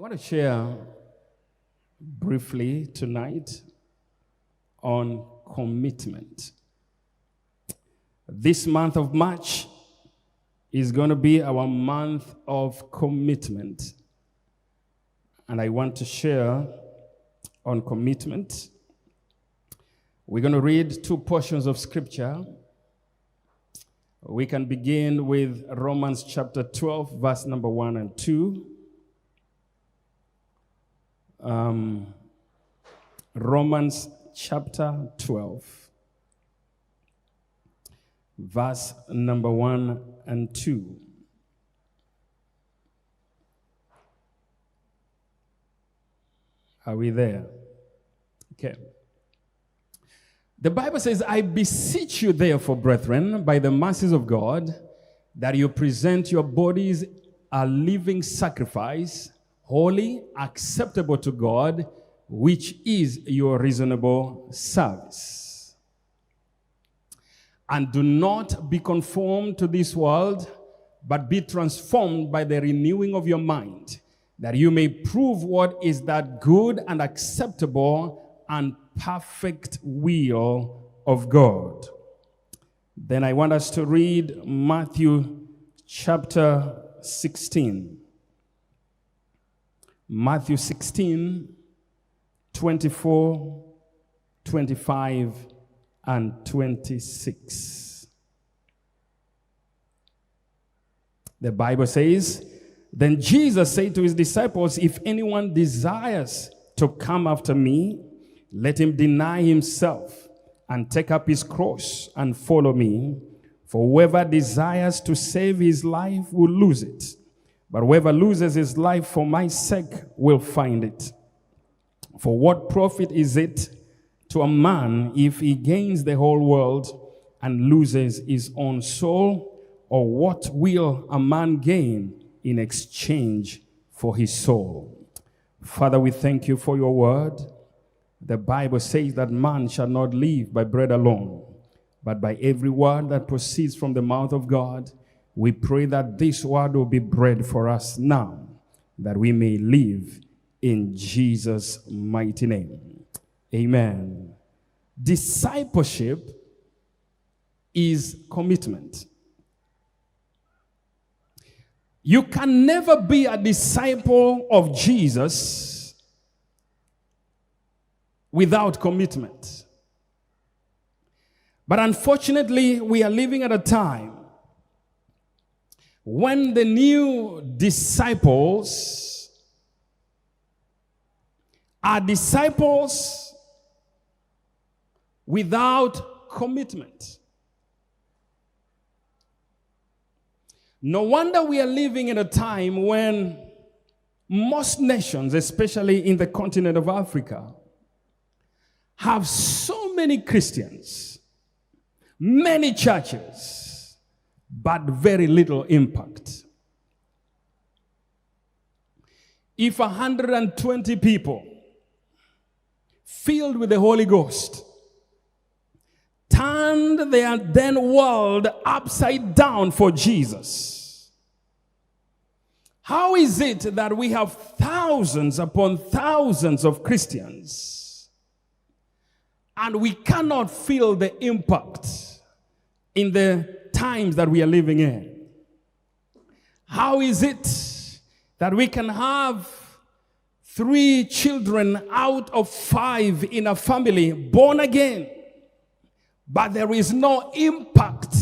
want to share briefly tonight on commitment. This month of March is going to be our month of commitment. And I want to share on commitment. We're going to read two portions of scripture. We can begin with Romans chapter 12, verse number 1 and 2. Romans chapter 12, verse number 1 and 2. Are we there? Okay. The Bible says, I beseech you therefore, brethren, by the mercies of God, that you present your bodies a living sacrifice, holy, acceptable to God, which is your reasonable service. And do not be conformed to this world, but be transformed by the renewing of your mind, that you may prove what is that good and acceptable and perfect will of God. Then I want us to read Matthew chapter 16. Matthew 16, 24, 25, and 26. The Bible says, Then Jesus said to his disciples, If anyone desires to come after me, let him deny himself and take up his cross and follow me. For whoever desires to save his life will lose it. But whoever loses his life for my sake will find it. For what profit is it to a man if he gains the whole world and loses his own soul? Or what will a man gain in exchange for his soul? Father, we thank you for your word. The Bible says that man shall not live by bread alone, but by every word that proceeds from the mouth of God. We pray that this word will be bread for us now, that we may live in Jesus' mighty name. Amen. Discipleship is commitment. You can never be a disciple of Jesus without commitment. But unfortunately, we are living at a time when the new disciples are disciples without commitment. No wonder we are living in a time when most nations, especially in the continent of Africa, have so many Christians, many churches, but very little impact. If 120 people filled with the Holy Ghost turned their then world upside down for Jesus, how is it that we have thousands upon thousands of Christians and we cannot feel the impact in the times that we are living in? How is it that we can have 3 children out of 5 in a family born again, but there is no impact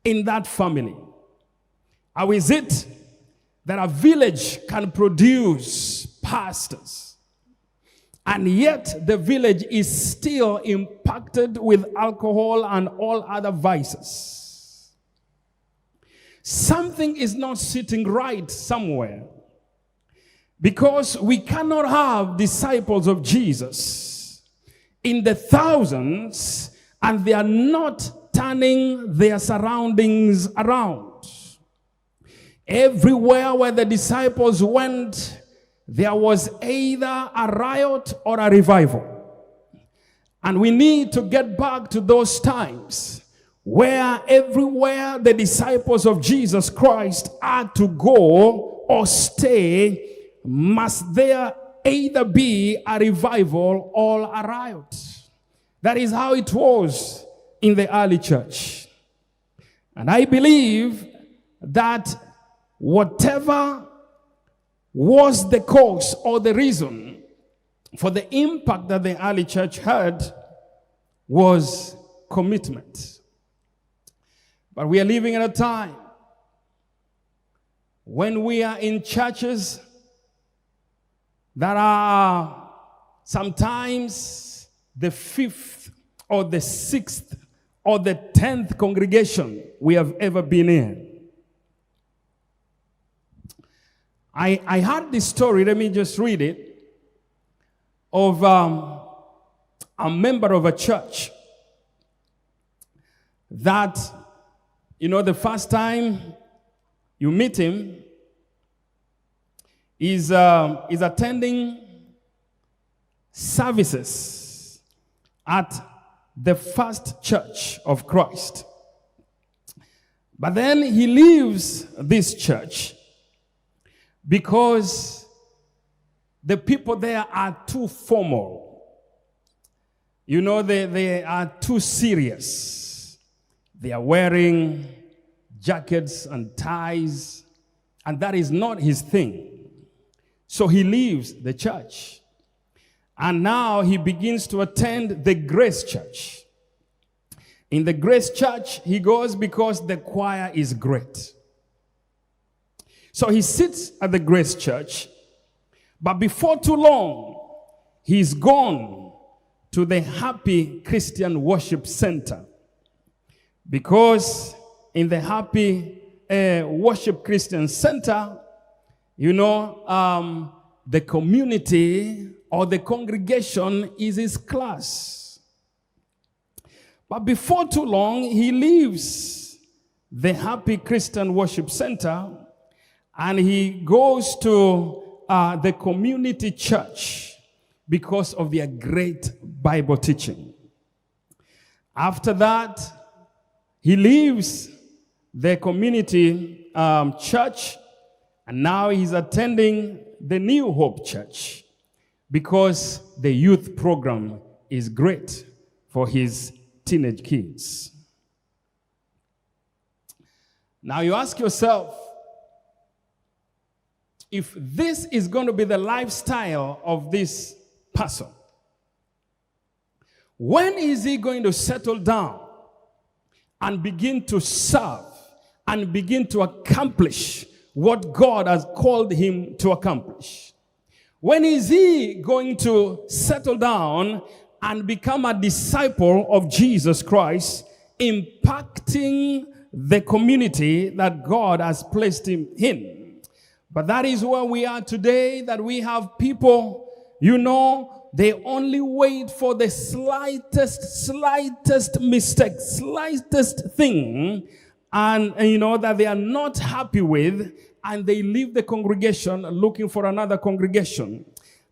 in that family? How is it that a village can produce pastors, and yet the village is still impacted with alcohol and all other vices? Something is not sitting right somewhere, because we cannot have disciples of Jesus in the thousands and they are not turning their surroundings around. Everywhere where the disciples went, there was either a riot or a revival. And we need to get back to those times where everywhere the disciples of Jesus Christ had to go or stay, must there either be a revival or a riot. That is how it was in the early church. And I believe that whatever was the cause or the reason for the impact that the early church had was commitment. But we are living at a time when we are in churches that are sometimes the 5th or the 6th or the 10th congregation we have ever been in. I heard this story, let me just read it, of a member of a church that, the first time you meet him, is attending services at the First Church of Christ. But then he leaves this church because the people there are too formal. They are too serious. They are wearing jackets and ties, and that is not his thing. So he leaves the church. And now he begins to attend the Grace Church. In the Grace Church, he goes because the choir is great. So he sits at the Grace Church, but before too long, he's gone to the Happy Christian Worship Center. Because in the Happy Worship Christian Center, the community or the congregation is his class. But before too long, he leaves the Happy Christian Worship Center and he goes to the community church because of their great Bible teaching. After that, he leaves the community church and now he's attending the New Hope Church because the youth program is great for his teenage kids. Now you ask yourself, if this is going to be the lifestyle of this person, when is he going to settle down and begin to serve and begin to accomplish what God has called him to accomplish? When is he going to settle down and become a disciple of Jesus Christ, impacting the community that God has placed him in? But that is where we are today, that we have people, they only wait for the slightest mistake, slightest thing, and that they are not happy with, and they leave the congregation looking for another congregation.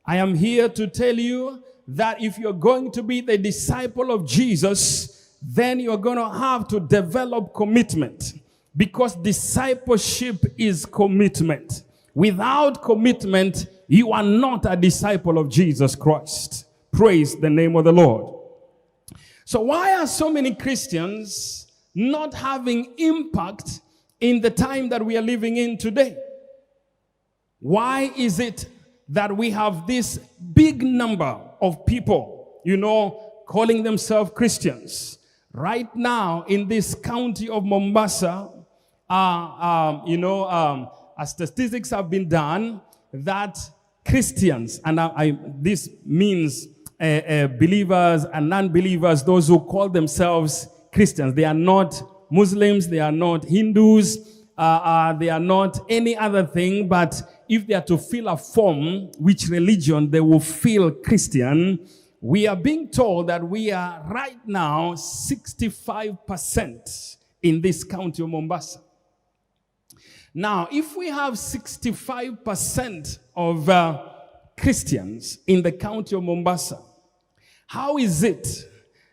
I am here to tell you that if you're going to be the disciple of Jesus, then you're going to have to develop commitment, because discipleship is commitment. Without commitment, you are not a disciple of Jesus Christ. Praise the name of the Lord. So why are so many Christians not having impact in the time that we are living in today? Why is it that we have this big number of people, calling themselves Christians? Right now in this county of Mombasa, statistics have been done that Christians, and this means believers and non-believers, those who call themselves Christians, they are not Muslims, they are not Hindus, they are not any other thing, but if they are to fill a form, which religion they will feel Christian, we are being told that we are right now 65% in this county of Mombasa. Now, if we have 65% of Christians in the county of Mombasa, how is it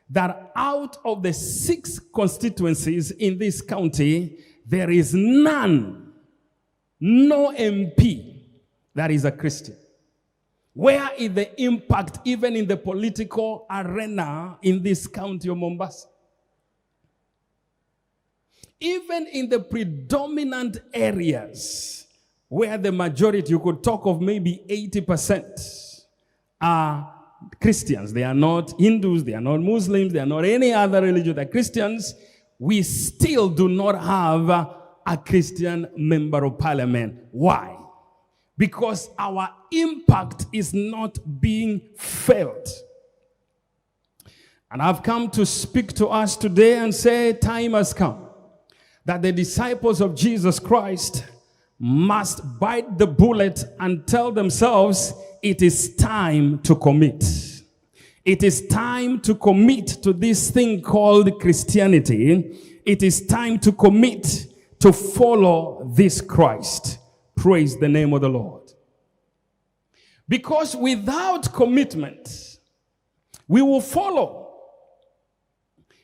that out of the 6 constituencies in this county, there is no MP that is a Christian? Where is the impact even in the political arena in this county of Mombasa? Even in the predominant areas where the majority, you could talk of maybe 80%, are Christians. They are not Hindus, they are not Muslims, they are not any other religion. They're Christians. We still do not have a Christian member of parliament. Why? Because our impact is not being felt. And I've come to speak to us today and say, time has come that the disciples of Jesus Christ must bite the bullet and tell themselves, it is time to commit. It is time to commit to this thing called Christianity. It is time to commit to follow this Christ. Praise the name of the Lord. Because without commitment, we will follow.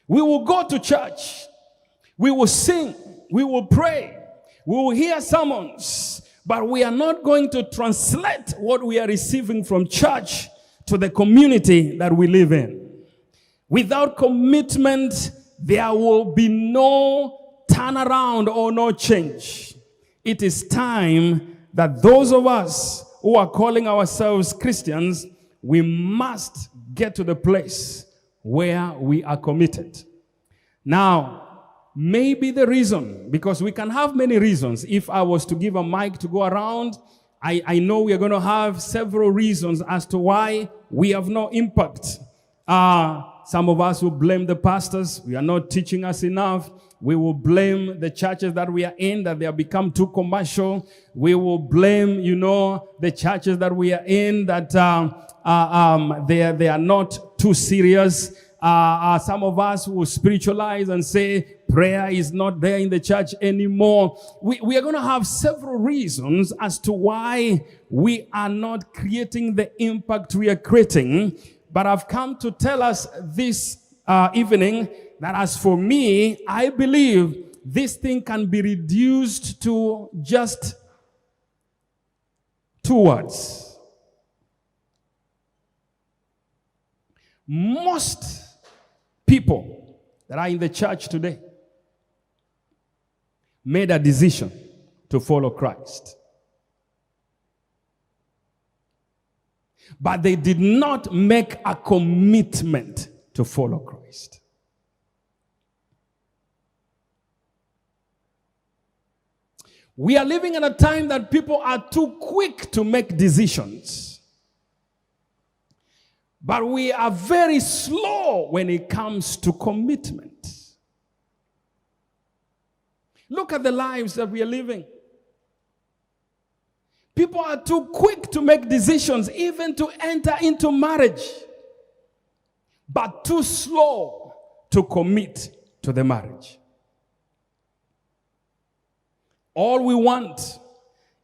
We will go to church. We will sing. We will pray. We will hear sermons. But we are not going to translate what we are receiving from church to the community that we live in. Without commitment, there will be no turnaround or no change. It is time that those of us who are calling ourselves Christians, we must get to the place where we are committed. Now, maybe the reason, because we can have many reasons. If I was to give a mic to go around, I know we are going to have several reasons as to why we have no impact. Some of us will blame the pastors. We are not teaching us enough. We will blame the churches that we are in, that they have become too commercial. We will blame, the churches that we are in, that they are not too serious. Some of us will spiritualize and say prayer is not there in the church anymore. We are going to have several reasons as to why we are not creating the impact we are creating. But I've come to tell us this evening that as for me, I believe this thing can be reduced to just 2 words. Most people that are in the church today made a decision to follow Christ. But they did not make a commitment to follow Christ. We are living in a time that people are too quick to make decisions. But we are very slow when it comes to commitment. Look at the lives that we are living. People are too quick to make decisions, even to enter into marriage, but too slow to commit to the marriage. All we want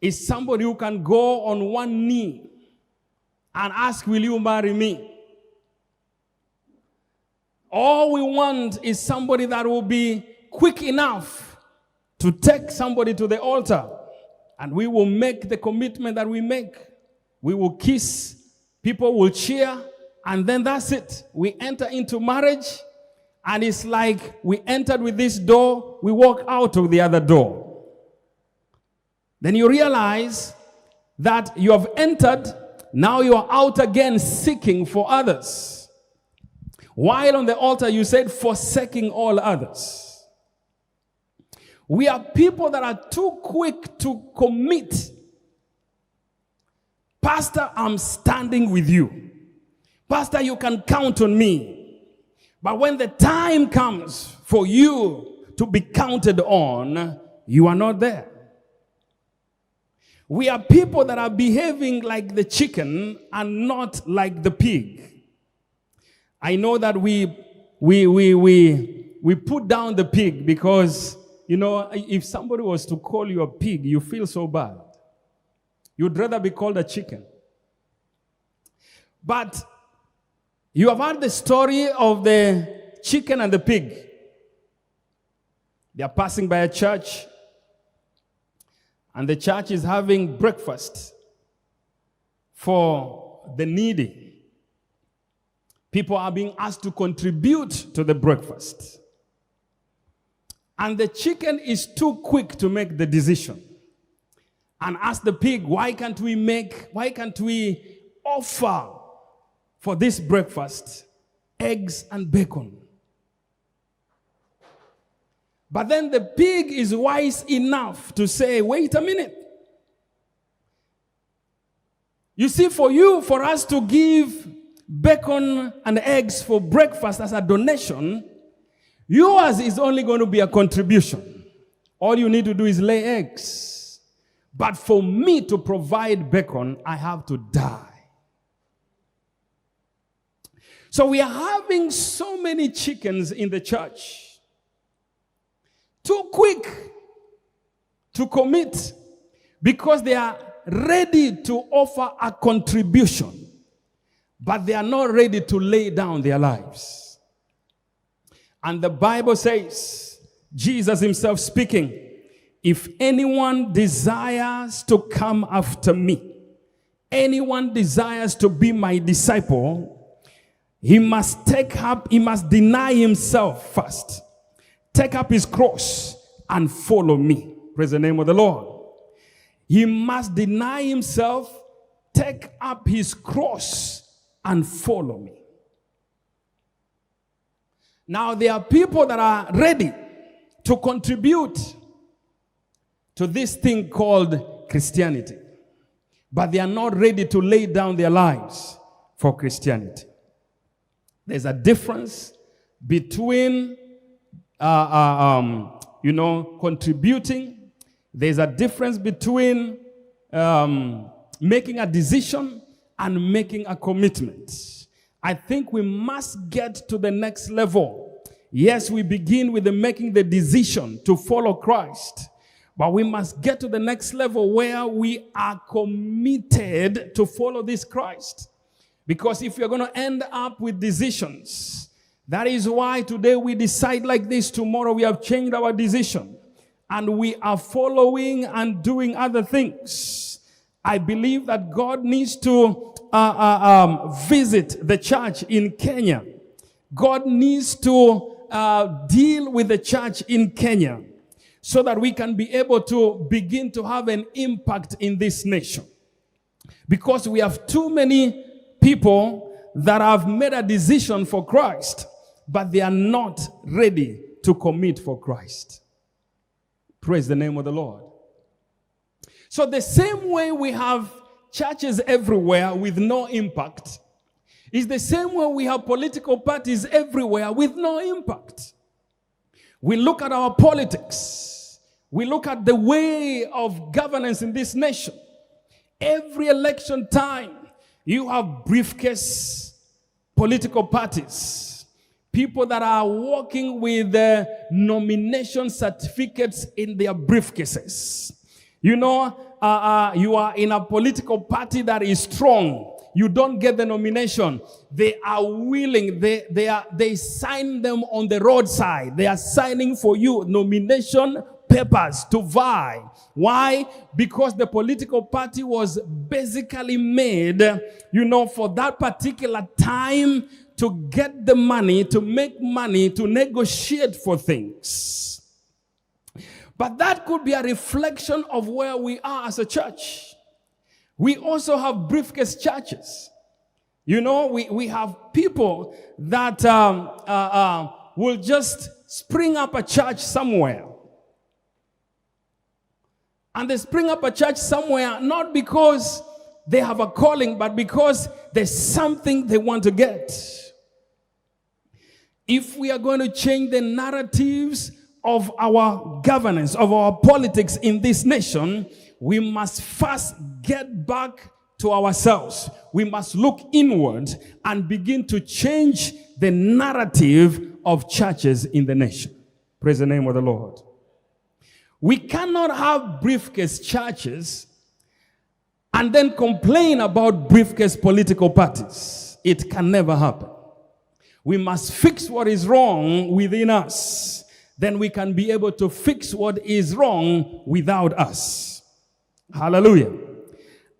is somebody who can go on one knee and ask, will you marry me? All we want is somebody that will be quick enough to take somebody to the altar, and we will make the commitment that we make. We will kiss, people will cheer, and then that's it. We enter into marriage, and it's like we entered with this door, we walk out of the other door. Then you realize that you have entered, now you are out again seeking for others. While on the altar you said, forsaking all others. We are people that are too quick to commit. Pastor, I'm standing with you. Pastor, you can count on me. But when the time comes for you to be counted on, you are not there. We are people that are behaving like the chicken and not like the pig. I know that we put down the pig because, if somebody was to call you a pig, you feel so bad. You'd rather be called a chicken. But you have heard the story of the chicken and the pig. They are passing by a church, and the church is having breakfast. for the needy. People are being asked to contribute to the breakfast. And the chicken is too quick to make the decision. And ask the pig, why can't we offer for this breakfast eggs and bacon? But then the pig is wise enough to say, wait a minute. You see, for us to give bacon and eggs for breakfast as a donation, yours is only going to be a contribution. All you need to do is lay eggs. But for me to provide bacon, I have to die. So we are having so many chickens in the church. Too quick to commit because they are ready to offer a contribution, but they are not ready to lay down their lives. And the Bible says, Jesus himself speaking, if anyone desires to come after me, anyone desires to be my disciple, he must deny himself first. Take up his cross and follow me. Praise the name of the Lord. He must deny himself, take up his cross, and follow me. Now, there are people that are ready to contribute to this thing called Christianity, but they are not ready to lay down their lives for Christianity. There's a difference between, contributing. There's a difference between making a decision and making a commitment. I think we must get to the next level. Yes, we begin with making the decision to follow Christ, but we must get to the next level where we are committed to follow this Christ. Because if you're going to end up with decisions, that is why today we decide like this, tomorrow we have changed our decision, and we are following and doing other things. I believe that God needs to visit the church in Kenya. God needs to deal with the church in Kenya so that we can be able to begin to have an impact in this nation. Because we have too many people that have made a decision for Christ, but they are not ready to commit for Christ. Praise the name of the Lord. So the same way we have churches everywhere with no impact is the same way we have political parties everywhere with no impact. We look at our politics. We look at the way of governance in this nation. Every election time, you have briefcase political parties. People that are working with nomination certificates in their briefcases. You know, you are in a political party that is strong. You don't get the nomination. They are willing. They sign them on the roadside. They are signing for you nomination papers to vie. Why? Because the political party was basically made, for that particular time to get the money, to make money, to negotiate for things. But that could be a reflection of where we are as a church. We also have briefcase churches. We have people that will just spring up a church somewhere. And they spring up a church somewhere not because they have a calling, but because there's something they want to get. If we are going to change the narratives of our governance, of our politics in this nation, we must first get back to ourselves. We must look inward and begin to change the narrative of churches in the nation. Praise the name of the Lord. We cannot have briefcase churches and then complain about briefcase political parties. It can never happen. We must fix what is wrong within us. Then we can be able to fix what is wrong without us. Hallelujah.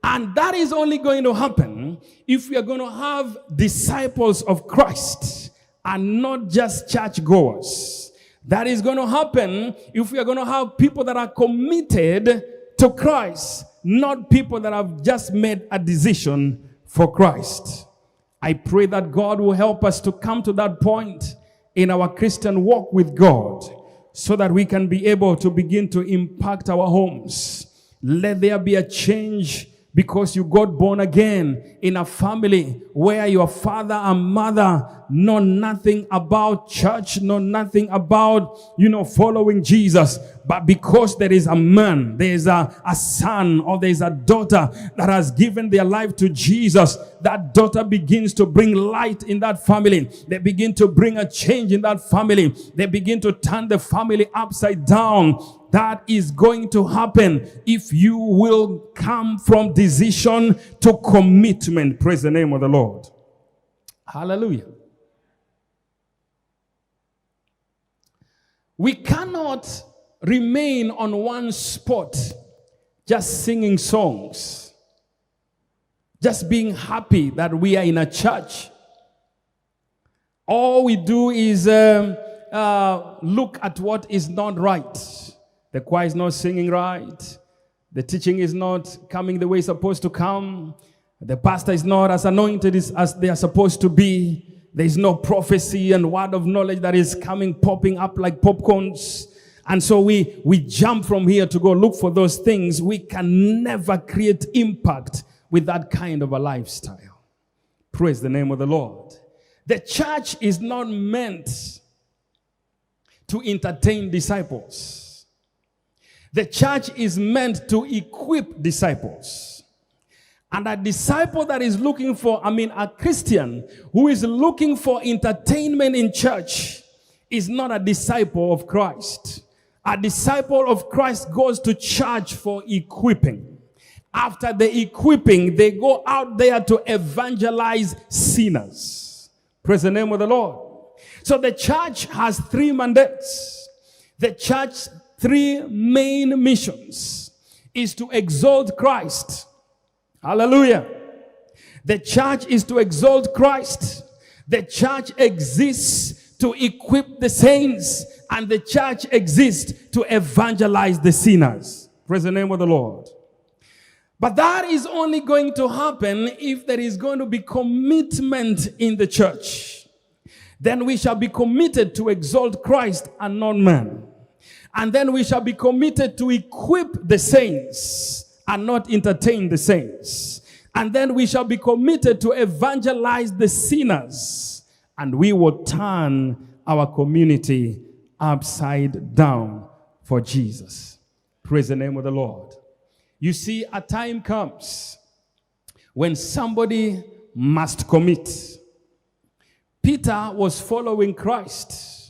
And that is only going to happen if we are going to have disciples of Christ and not just churchgoers. That is going to happen if we are going to have people that are committed to Christ, not people that have just made a decision for Christ. I pray that God will help us to come to that point in our Christian walk with God so that we can be able to begin to impact our homes. Let there be a change because you got born again in a family where your father and mother know nothing about church, know nothing about, following Jesus. But because there is a man, there is a son, or there is a daughter that has given their life to Jesus, that daughter begins to bring light in that family. They begin to bring a change in that family. They begin to turn the family upside down. That is going to happen if you will come from decision to commitment. Praise the name of the Lord. Hallelujah. We cannot remain on one spot just singing songs, just being happy that we are in a church. All we do is look at what is not right. The choir is not singing right. The teaching is not coming the way it's supposed to come. The pastor is not as anointed as they are supposed to be. There is no prophecy and word of knowledge that is coming, popping up like popcorns. And so we jump from here to go look for those things. We can never create impact with that kind of a lifestyle. Praise the name of the Lord. The church is not meant to entertain disciples. The church is meant to equip disciples. And a disciple that is looking for, a Christian who is looking for entertainment in church is not a disciple of Christ. A disciple of Christ goes to church for equipping. After the equipping, they go out there to evangelize sinners. Praise the name of the Lord. So the church has 3 mandates. The church 3 main missions is to exalt Christ. Hallelujah. The church is to exalt Christ. The church exists to equip the saints, and the church exists to evangelize the sinners. Praise the name of the Lord. But that is only going to happen if there is going to be commitment in the church. Then we shall be committed to exalt Christ and not man. And then we shall be committed to equip the saints and not entertain the saints. And then we shall be committed to evangelize the sinners. And we will turn our community upside down for Jesus. Praise the name of the Lord. You see, a time comes when somebody must commit. Peter was following Christ.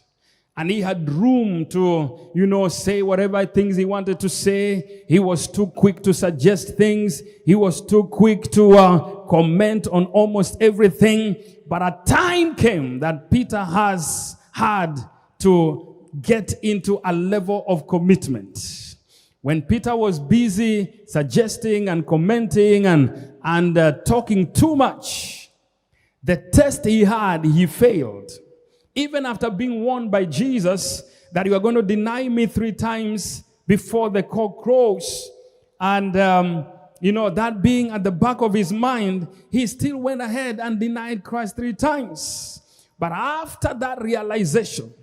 And he had room to, say whatever things he wanted to say. He was too quick to suggest things. He was too quick to comment on almost everything. But a time came that Peter has had to get into a level of commitment. When Peter was busy suggesting and commenting and talking too much, the test he had, he failed. Even after being warned by Jesus that you are going to deny me 3 times before the cock crows. And, that being at the back of his mind, he still went ahead and denied Christ 3 times. But after that realization,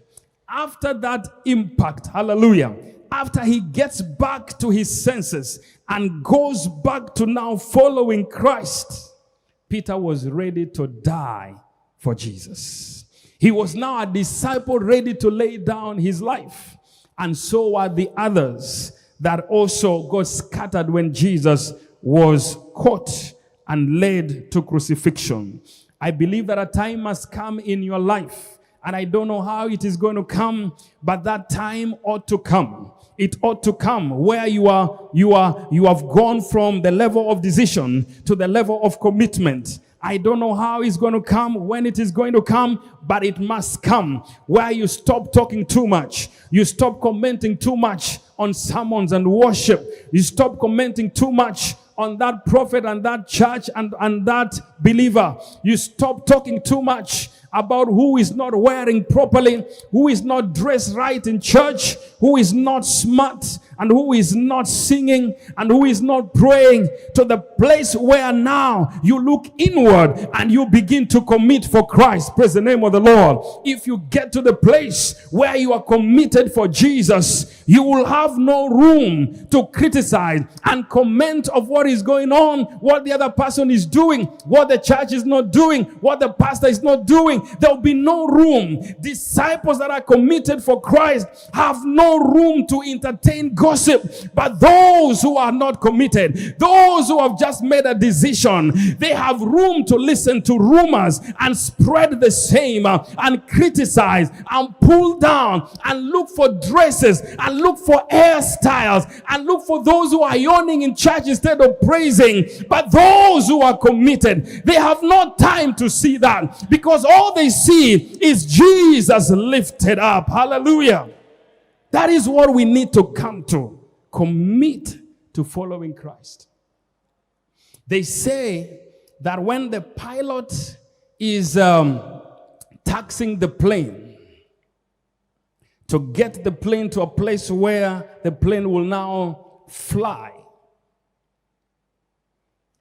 after that impact, hallelujah, after he gets back to his senses and goes back to now following Christ, Peter was ready to die for Jesus. He was now a disciple ready to lay down his life. And so are the others that also got scattered when Jesus was caught and led to crucifixion. I believe that a time must come in your life. And I don't know how it is going to come, but that time ought to come. It ought to come where you have gone from the level of decision to the level of commitment. I don't know how it's going to come, when it is going to come, but it must come. Where you stop talking too much. You stop commenting too much on sermons and worship. You stop commenting too much on that prophet and that church and that believer. You stop talking too much about who is not wearing properly, who is not dressed right in church, who is not smart, and who is not singing, and who is not praying, to the place where now you look inward and you begin to commit for Christ. Praise the name of the Lord. If you get to the place where you are committed for Jesus, you will have no room to criticize and comment of what is going on, what the other person is doing, what the church is not doing, what the pastor is not doing. There will be no room. Disciples that are committed for Christ have no room to entertain gossip. But those who are not committed, those who have just made a decision, they have room to listen to rumors and spread the same and criticize and pull down and look for dresses and look for hairstyles and look for those who are yawning in church instead of praising. But those who are committed, they have no time to see that, because all they see is Jesus lifted up. Hallelujah. That is what we need to come to. Commit to following Christ. They say that when the pilot is taxiing the plane to get the plane to a place where the plane will now fly,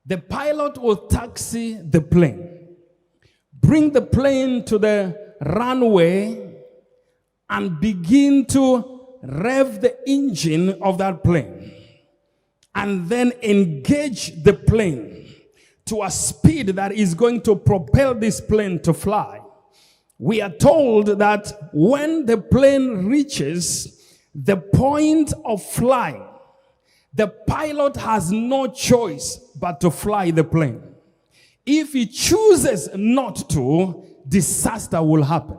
the pilot will taxi the plane, bring the plane to the runway, and begin to rev the engine of that plane, and then engage the plane to a speed that is going to propel this plane to fly. We are told that when the plane reaches the point of flying, the pilot has no choice but to fly the plane. If he chooses not to, disaster will happen.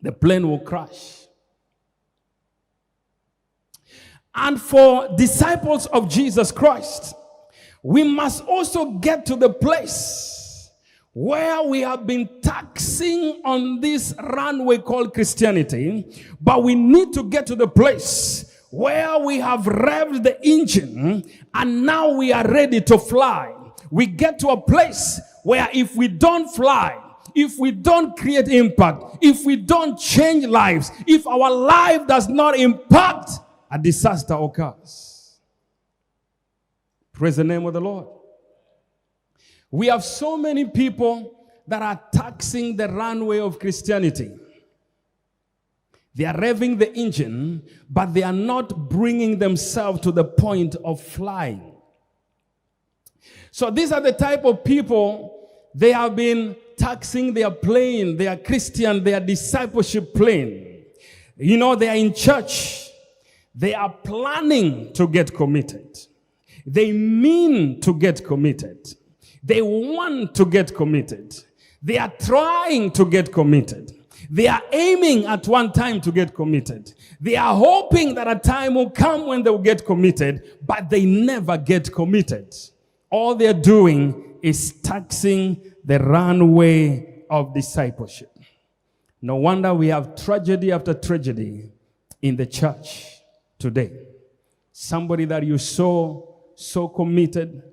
The plane will crash. And for disciples of Jesus Christ, we must also get to the place where we have been taxing on this runway called Christianity, but we need to get to the place where we have revved the engine and now we are ready to fly. We get to a place where if we don't fly, if we don't create impact, if we don't change lives, if our life does not impact, a disaster occurs. Praise the name of the Lord. We have so many people that are taxing the runway of Christianity. They are revving the engine, but they are not bringing themselves to the point of flying. So these are the type of people, they have been taxing their plane, their Christian, their discipleship plane. You know, they are in church. They are planning to get committed. They mean to get committed. They want to get committed. They are trying to get committed. They are aiming at one time to get committed. They are hoping that a time will come when they will get committed, but they never get committed. All they're doing is taxing the runway of discipleship. No wonder we have tragedy after tragedy in the church today. Somebody that you saw so committed,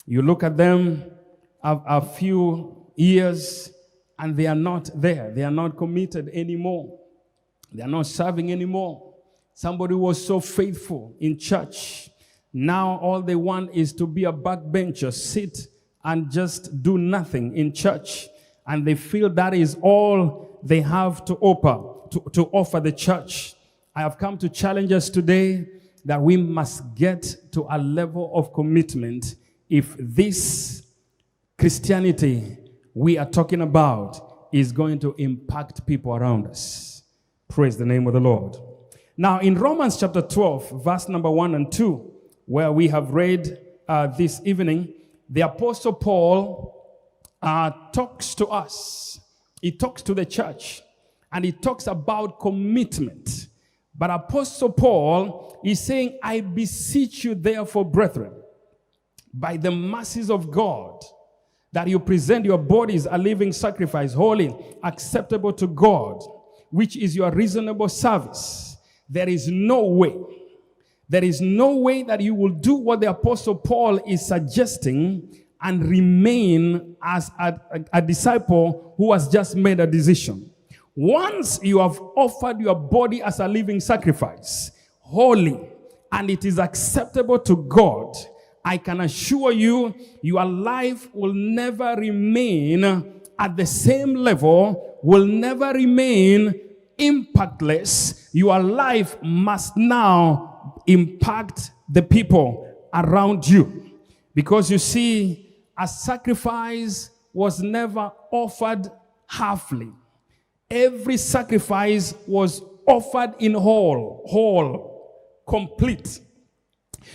you look at them a few years and they are not there. They are not committed anymore. They are not serving anymore. Somebody was so faithful in church. Now all they want is to be a backbencher, sit and just do nothing in church. And they feel that is all they have to offer the church. I have come to challenge us today that we must get to a level of commitment if this Christianity we are talking about is going to impact people around us. Praise the name of the Lord. Now in Romans chapter 12, verse number 1 and 2, where we have read this evening, the Apostle Paul talks to us. He talks to the church and he talks about commitment. But Apostle Paul is saying, I beseech you therefore, brethren, by the mercies of God, that you present your bodies a living sacrifice, holy, acceptable to God, which is your reasonable service. There is no way There is no way that you will do what the Apostle Paul is suggesting and remain as a disciple who has just made a decision. Once you have offered your body as a living sacrifice, holy, and it is acceptable to God, I can assure you, your life will never remain at the same level, will never remain impactless. Your life must now impact the people around you. Because you see, a sacrifice was never offered halfly. Every sacrifice was offered in whole, complete.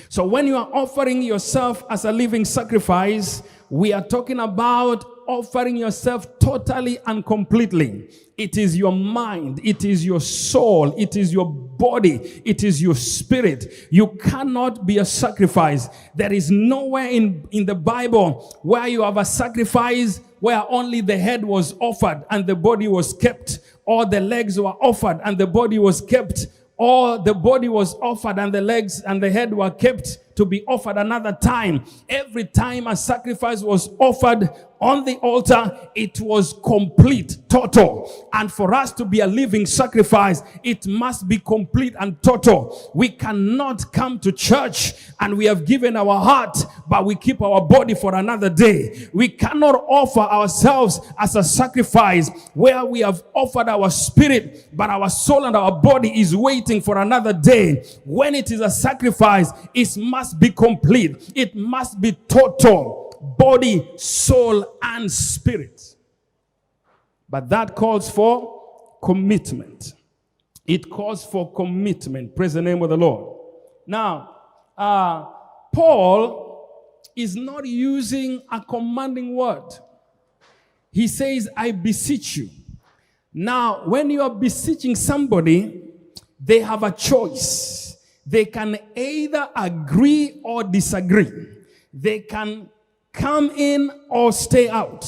So when you are offering yourself as a living sacrifice, we are talking about offering yourself totally and completely. It is your mind, it is your soul, it is your body, it is your spirit. You cannot be a sacrifice. There is nowhere in the Bible where you have a sacrifice where only the head was offered and the body was kept, or the legs were offered and the body was kept, or the body was offered and the legs and the head were kept to be offered another time. Every time a sacrifice was offered on the altar, it was complete, total. And for us to be a living sacrifice, it must be complete and total. We cannot come to church and we have given our heart, but we keep our body for another day. We cannot offer ourselves as a sacrifice where we have offered our spirit, but our soul and our body is waiting for another day. When it is a sacrifice, it must be complete. It must be total. Body, soul, and spirit. But that calls for commitment. It calls for commitment. Praise the name of the Lord. Now, Paul is not using a commanding word. He says, I beseech you. Now, when you are beseeching somebody, they have a choice. They can either agree or disagree. They can come in or stay out.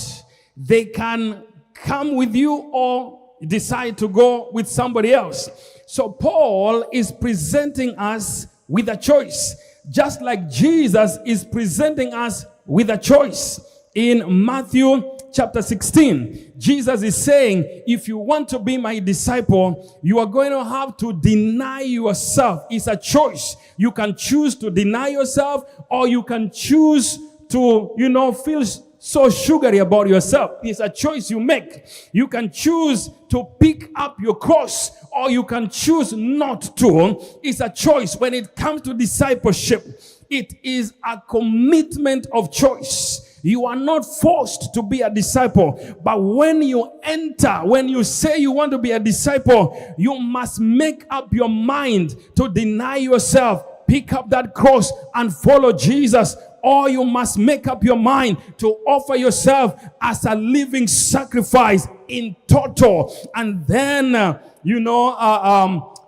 They can come with you or decide to go with somebody else. So Paul is presenting us with a choice, just like Jesus is presenting us with a choice. In Matthew chapter 16, Jesus is saying, if you want to be my disciple, you are going to have to deny yourself. It's a choice. You can choose to deny yourself, or you can choose to, feel so sugary about yourself. It's a choice you make. You can choose to pick up your cross, or you can choose not to. It's a choice. When it comes to discipleship, it is a commitment of choice. You are not forced to be a disciple, but when you enter, when you say you want to be a disciple, you must make up your mind to deny yourself, pick up that cross and follow Jesus. Or you must make up your mind to offer yourself as a living sacrifice in total. And then,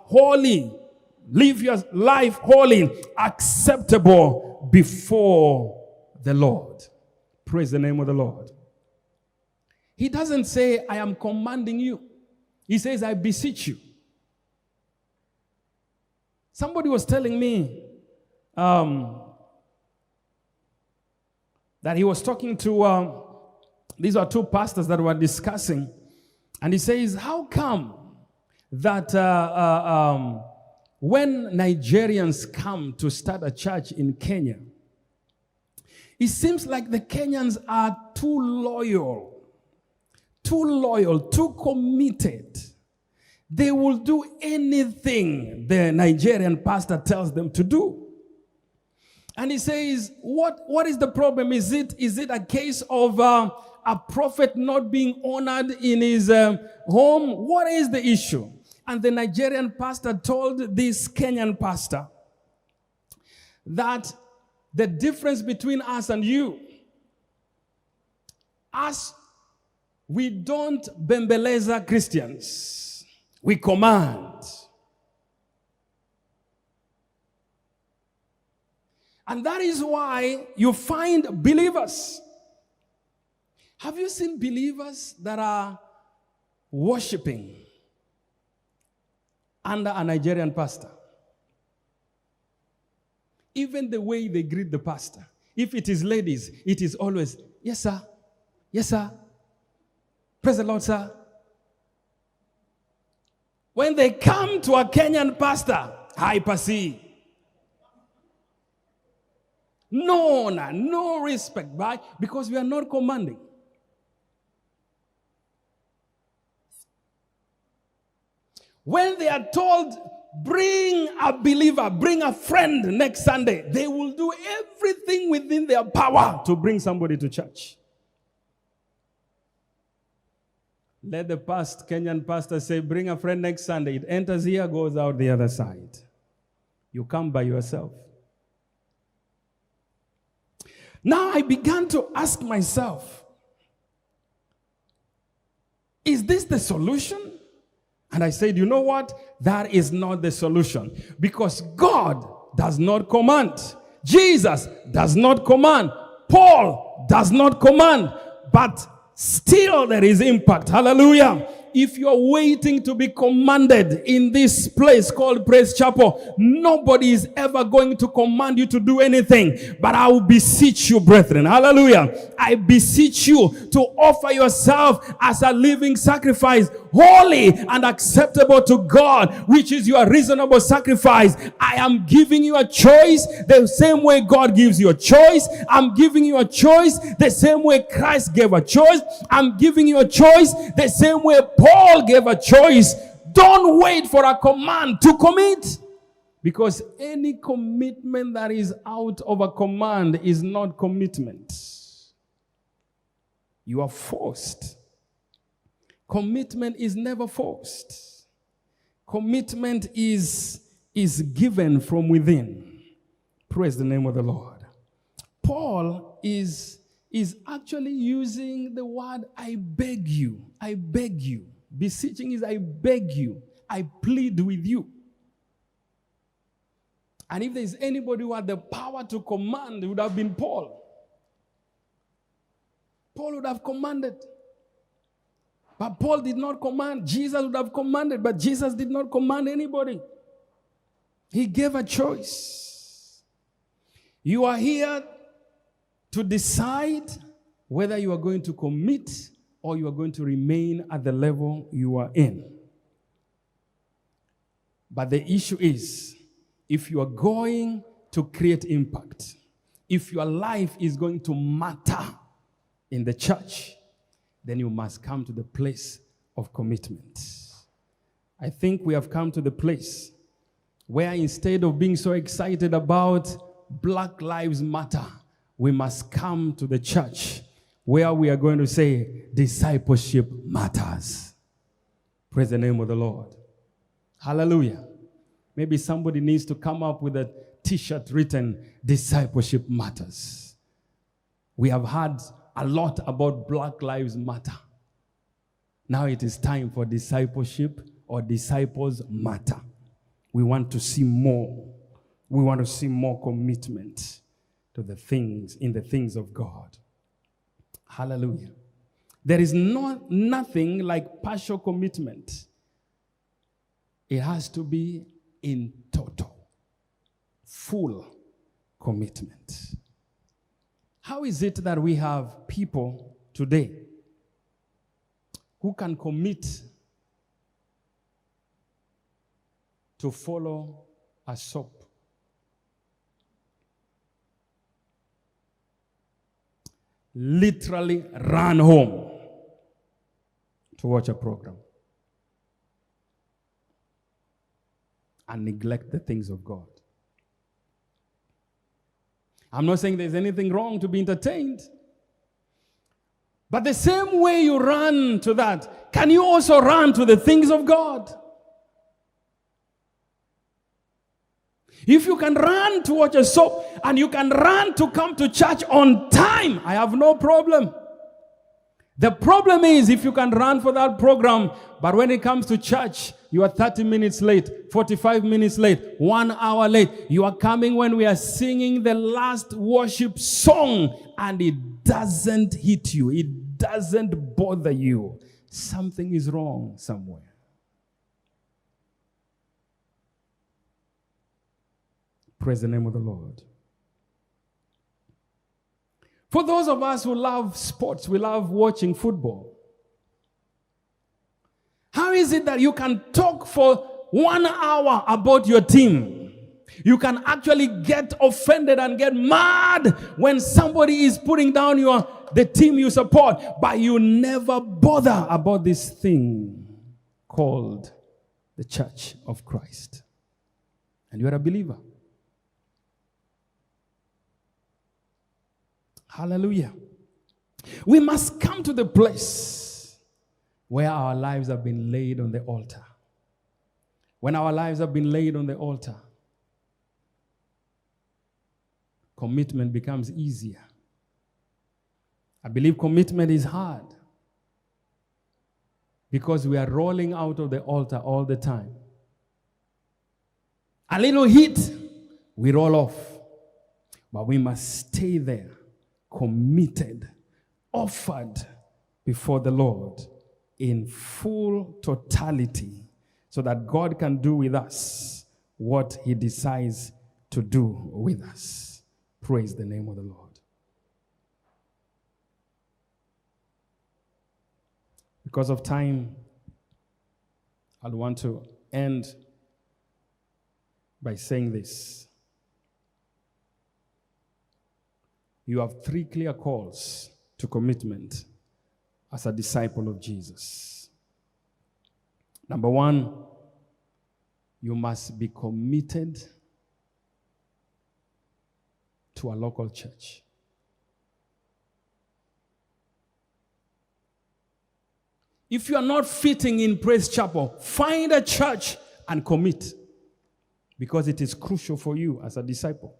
holy. Live your life holy, acceptable before the Lord. Praise the name of the Lord. He doesn't say, I am commanding you. He says, I beseech you. Somebody was telling me, that he was talking to, these are two pastors that were discussing, and he says, how come that when Nigerians come to start a church in Kenya, it seems like the Kenyans are too loyal, too committed. They will do anything the Nigerian pastor tells them to do. And he says, what is the problem? Is it a case of a prophet not being honored in his home? What is the issue? And the Nigerian pastor told this Kenyan pastor that the difference between us and you, us, we don't bembeleza Christians. We command. And that is why you find believers. Have you seen believers that are worshiping under a Nigerian pastor? Even the way they greet the pastor. If it is ladies, it is always, yes, sir. Yes, sir. Praise the Lord, sir. When they come to a Kenyan pastor, hi, Pasi. No respect, right? Because we are not commanding. When they are told, bring a believer, bring a friend next Sunday, they will do everything within their power to bring somebody to church. Let the Kenyan pastor say, bring a friend next Sunday. It enters here, goes out the other side. You come by yourself. Now I began to ask myself, is this the solution? And I said, you know what? That is not the solution. Because God does not command. Jesus does not command. Paul does not command. But still there is impact. Hallelujah. If you're waiting to be commanded in this place called Praise Chapel, nobody is ever going to command you to do anything. But I will beseech you, brethren. Hallelujah. I beseech you to offer yourself as a living sacrifice, holy and acceptable to God, which is your reasonable sacrifice. I am giving you a choice the same way God gives you a choice. I'm giving you a choice the same way Christ gave a choice. I'm giving you a choice the same way Paul gave a choice. Don't wait for a command to commit. Because any commitment that is out of a command is not commitment. You are forced. Commitment is never forced. Commitment is given from within. Praise the name of the Lord. Paul is actually using the word, I beg you. I beg you. Beseeching is, I beg you. I plead with you. And if there is anybody who had the power to command, it would have been Paul. Paul would have commanded. But Paul did not command. Jesus would have commanded, but Jesus did not command anybody. He gave a choice. You are here to decide whether you are going to commit or you are going to remain at the level you are in. But the issue is, if you are going to create impact, if your life is going to matter in the church, then you must come to the place of commitment. I think we have come to the place where instead of being so excited about Black Lives Matter, we must come to the church where we are going to say, discipleship matters. Praise the name of the Lord. Hallelujah. Maybe somebody needs to come up with a t-shirt written, discipleship matters. We have heard a lot about Black Lives Matter. Now it is time for discipleship or disciples matter. We want to see more. We want to see more commitment to the things, in the things of God. Hallelujah. There is nothing like partial commitment. It has to be in total, full commitment. How is it that we have people today who can commit to follow a soap? Literally run home to watch a program and neglect the things of God. I'm not saying there's anything wrong to be entertained. But the same way you run to that, can you also run to the things of God? If you can run to watch a soap and you can run to come to church on time, I have no problem. The problem is if you can run for that program, but when it comes to church, you are 30 minutes late, 45 minutes late, 1 hour late. You are coming when we are singing the last worship song and it doesn't hit you. It doesn't bother you. Something is wrong somewhere. Praise the name of the Lord. For those of us who love sports, we love watching football. How is it that you can talk for 1 hour about your team? You can actually get offended and get mad when somebody is putting down the team you support, but you never bother about this thing called the Church of Christ. And you are a believer. Hallelujah. We must come to the place where our lives have been laid on the altar. When our lives have been laid on the altar, commitment becomes easier. I believe commitment is hard because we are rolling out of the altar all the time. A little heat, we roll off. But we must stay there, committed, offered before the Lord in full totality, so that God can do with us what he decides to do with us. Praise the name of the Lord. Because of time, I want to end by saying this. You have 3 clear calls to commitment as a disciple of Jesus. Number 1, you must be committed to a local church. If you are not fitting in Praise Chapel, find a church and commit, because it is crucial for you as a disciple.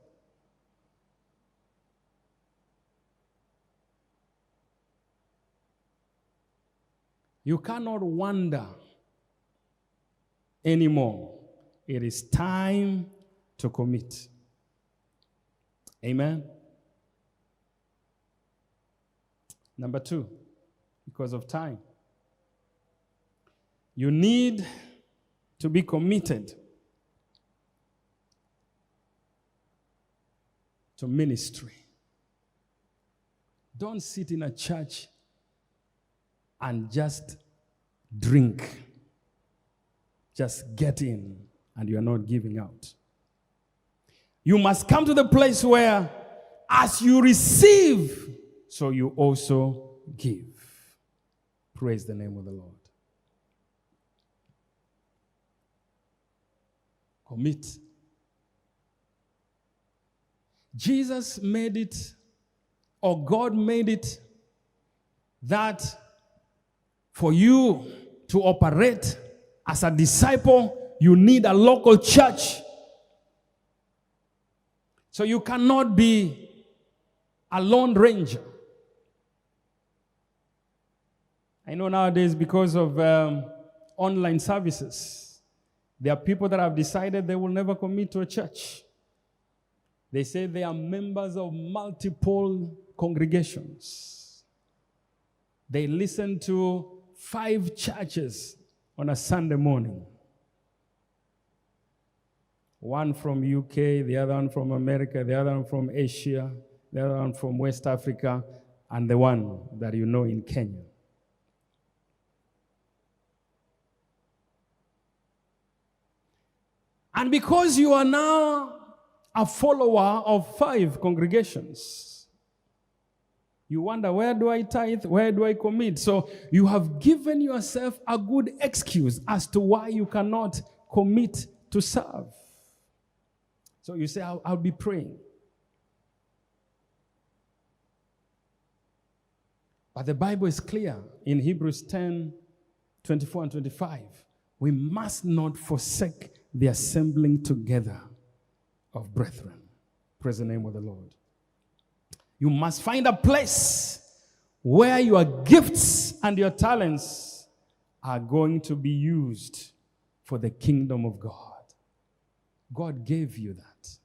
You cannot wander anymore. It is time to commit. Amen. Number 2, because of time, you need to be committed to ministry. Don't sit in a church and just drink. Just get in and you're not giving out. You must come to the place where as you receive, so you also give. Praise the name of the Lord. Commit. Jesus made it, or God made it, that for you to operate as a disciple, you need a local church. So you cannot be a lone ranger. I know nowadays, because of online services, there are people that have decided they will never commit to a church. They say they are members of multiple congregations. They listen to 5 churches on a Sunday morning. One from UK, the other one from America, the other one from Asia, the other one from West Africa, and the one that you know in Kenya. And because you are now a follower of 5 congregations, you wonder, where do I tithe? Where do I commit? So you have given yourself a good excuse as to why you cannot commit to serve. So you say, I'll be praying. But the Bible is clear in Hebrews 10, 24 and 25. We must not forsake the assembling together of brethren. Praise the name of the Lord. You must find a place where your gifts and your talents are going to be used for the kingdom of God. God gave you that.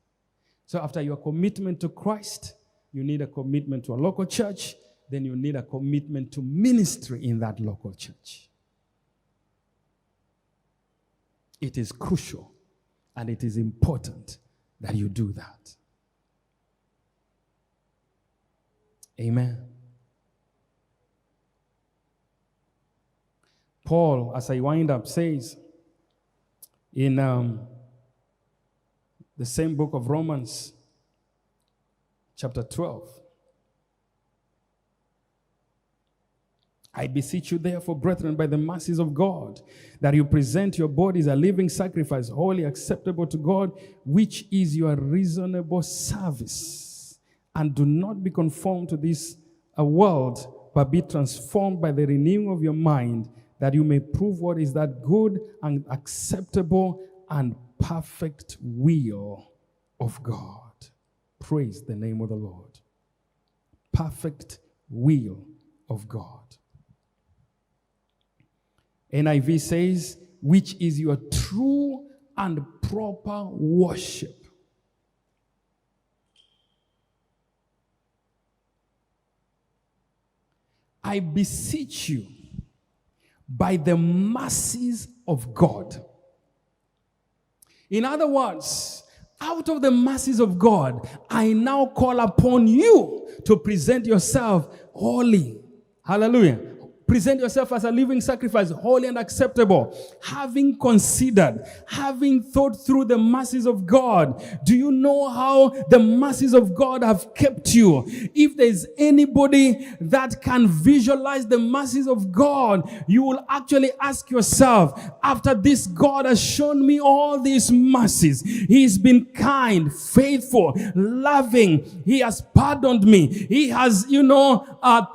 So after your commitment to Christ, you need a commitment to a local church. Then you need a commitment to ministry in that local church. It is crucial and it is important that you do that. Amen. Paul, as I wind up, says in the same book of Romans, chapter 12, I beseech you, therefore, brethren, by the mercies of God, that you present your bodies a living sacrifice, wholly acceptable to God, which is your reasonable service. And do not be conformed to this world, but be transformed by the renewing of your mind, that you may prove what is that good and acceptable and perfect will of God. Praise the name of the Lord. Perfect will of God. NIV says, which is your true and proper worship. I beseech you, by the mercies of God. In other words, out of the mercies of God, I now call upon you to present yourself holy. Hallelujah. Present yourself as a living sacrifice, holy and acceptable. Having considered, having thought through the mercies of God. Do you know how the mercies of God have kept you? If there's anybody that can visualize the mercies of God, you will actually ask yourself, after this God has shown me all these mercies, He's been kind, faithful, loving. He has pardoned me. He has,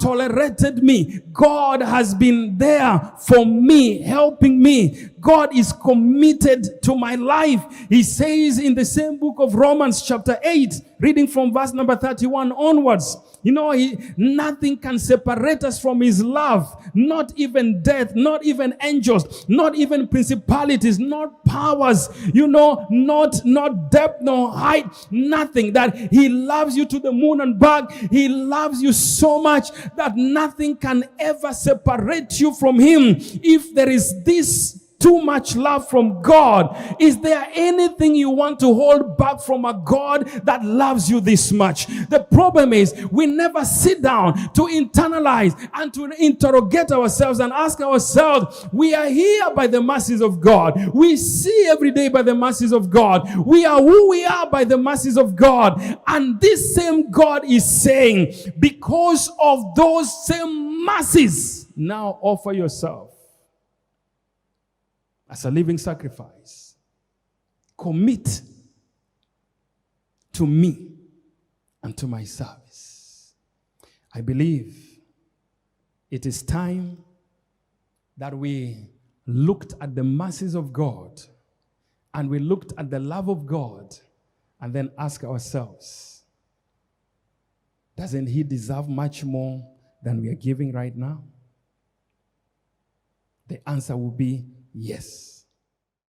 tolerated me. God has been there for me, helping me. God is committed to my life. He says in the same book of Romans chapter 8, reading from verse number 31 onwards, nothing can separate us from His love. Not even death, not even angels, not even principalities, not powers, not depth, nor height, nothing. That He loves you to the moon and back. He loves you so much that nothing can ever separate you from Him. If there is this too much love from God, is there anything you want to hold back from a God that loves you this much? The problem is we never sit down to internalize and to interrogate ourselves and ask ourselves, we are here by the mercies of God. We see every day by the mercies of God. We are who we are by the mercies of God. And this same God is saying, because of those same mercies, now offer yourself as a living sacrifice. Commit to me and to my service. I believe it is time that we looked at the mercies of God and we looked at the love of God and then ask ourselves, doesn't He deserve much more than we are giving right now? The answer will be yes.